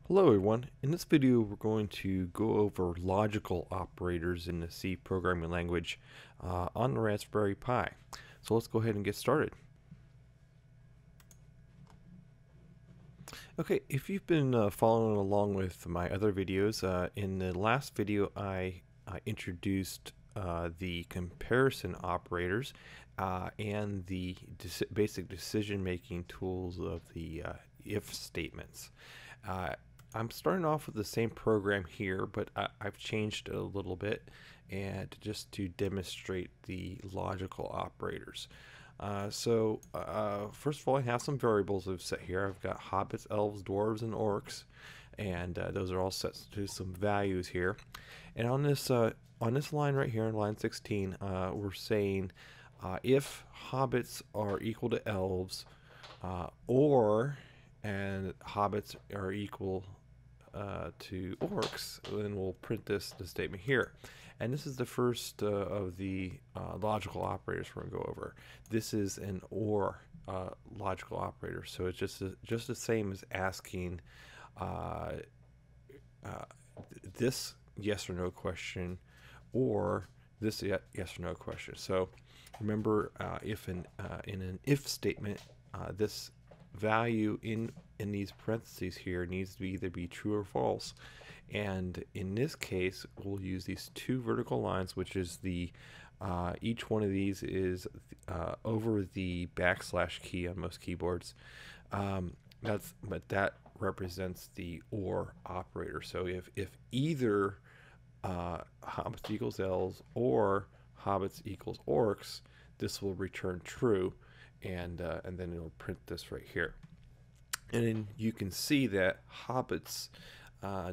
Hello everyone. In this video we're going to go over logical operators in the C programming language on the Raspberry Pi. So let's go ahead and get started. Okay, if you've been following along with my other videos, in the last video I introduced the comparison operators and the basic decision-making tools of the if statements. I'm starting off with the same program here, but I've changed a little bit and just to demonstrate the logical operators. First of all, I have some variables I've set here. I've got hobbits, elves, dwarves, and orcs, and those are all set to some values here. And on this line right here, in line 16, we're saying if hobbits are equal to elves, and hobbits are equal to orcs, then we'll print the statement here. And this is the first of the logical operators we're going to go over. This is an OR logical operator, so it's just the same as asking this yes or no question or this yes or no question. So remember, if in an if statement, this value in these parentheses here needs to either be true or false, and in this case we'll use these two vertical lines, which is the each one of these is over the backslash key on most keyboards. But that represents the OR operator. So if either hobbits equals elves or hobbits equals orcs, this will return true, and then it'll print this right here. And then you can see that hobbits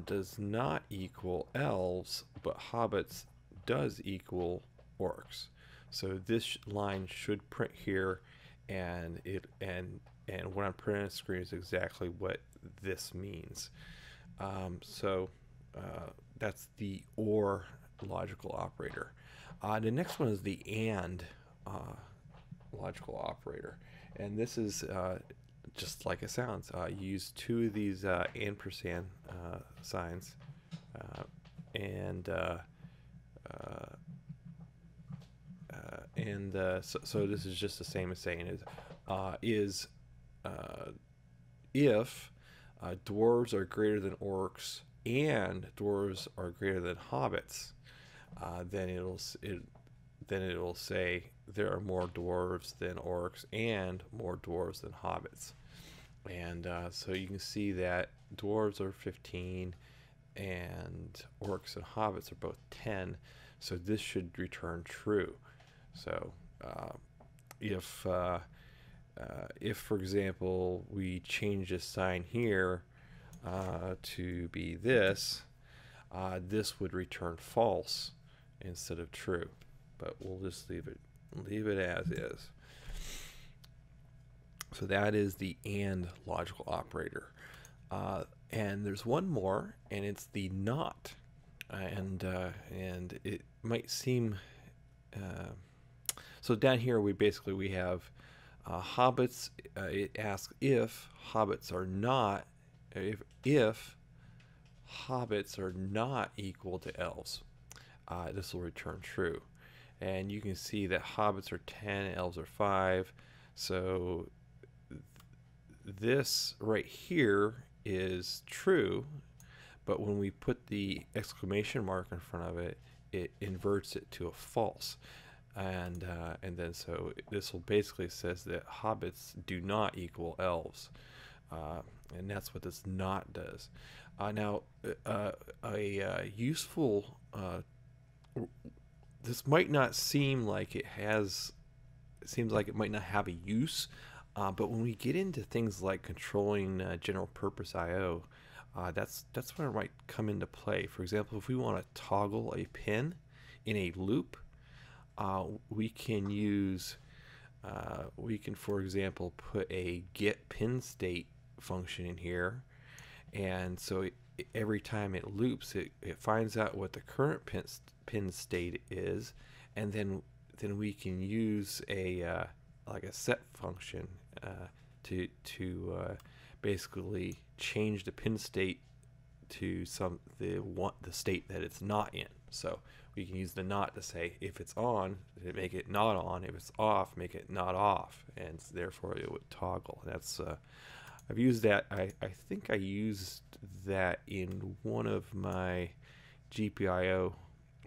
does not equal elves, but hobbits does equal orcs. So this line should print here, and what I'm printing on the screen is exactly what this means. That's the OR logical operator. The next one is the AND logical operator, and this is just like it sounds. You use two of these ampersand signs, so this is just the same as saying if dwarves are greater than orcs and dwarves are greater than hobbits, then it'll say there are more dwarves than orcs and more dwarves than hobbits. And so you can see that dwarves are 15 and orcs and hobbits are both 10, so this should return true. So if for example we change this sign here to be this, this would return false instead of true, but we'll just leave it as is. So that is the AND logical operator. And there's one more, and it's the NOT. And it might seem so down here we have hobbits. It asks if hobbits are not if hobbits are not equal to elves, this will return true. And you can see that hobbits are 10, elves are 5. So this right here is true, but when we put the exclamation mark in front of it, it inverts it to a false. And then so this will basically says that hobbits do not equal elves, and that's what this not does. Now a useful this might not seem like it seems like it might not have a use, but when we get into things like controlling general purpose I/O, that's where it might come into play. For example, if we want to toggle a pin in a loop, we can for example put a get pin state function in here, and so every time it loops, it finds out what the current pin state is, and then we can use like a set function to basically change the pin state to the state that it's not in. So we can use the not to say if it's on, make it not on. If it's off, make it not off, and therefore it would toggle. That's I've used that. I think I used that in one of my GPIO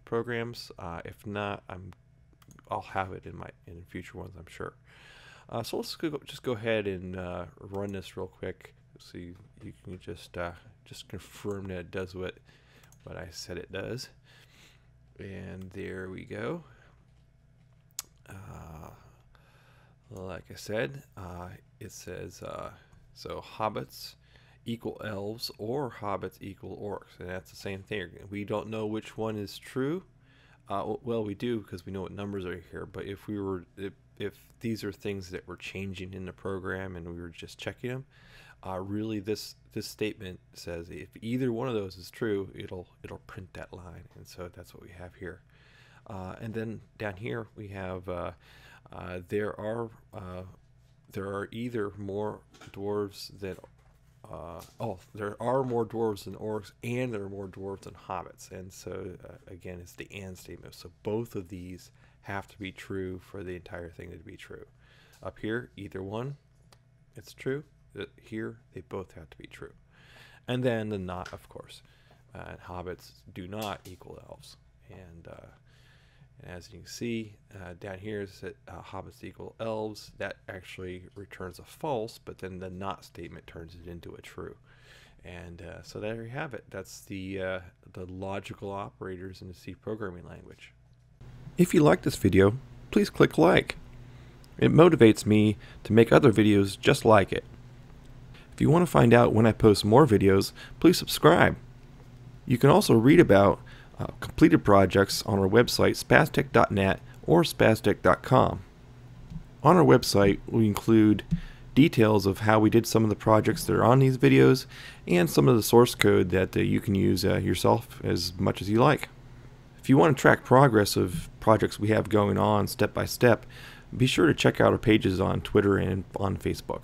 programs. If not, I'll have it in future ones, I'm sure. So let's just go ahead and run this real quick, so you can just confirm that it does what I said it does. And there we go. Like I said, it says so hobbits equal elves or hobbits equal orcs, and that's the same thing. We don't know which one is true. Well, we do, because we know what numbers are here. But if these are things that were changing in the program and we were just checking them, really this statement says if either one of those is true, it'll print that line, and so that's what we have here. And then down here we have there are either more dwarves than there are more dwarves than orcs, and there are more dwarves than hobbits. And so again, it's the and statement. So both of these have to be true for the entire thing to be true. Up here, either one, it's true. Here, they both have to be true. And then the not, of course. Hobbits do not equal elves. And as you can see, down here is that hobbits equal elves. That actually returns a false, but then the not statement turns it into a true. And so there you have it. That's the logical operators in the C programming language. If you like this video, please click like. It motivates me to make other videos just like it. If you want to find out when I post more videos, please subscribe. You can also read about completed projects on our website, spaztech.net or spaztech.com. On our website, we include details of how we did some of the projects that are on these videos and some of the source code that you can use yourself as much as you like. If you want to track progress of projects we have going on step by step, be sure to check out our pages on Twitter and on Facebook.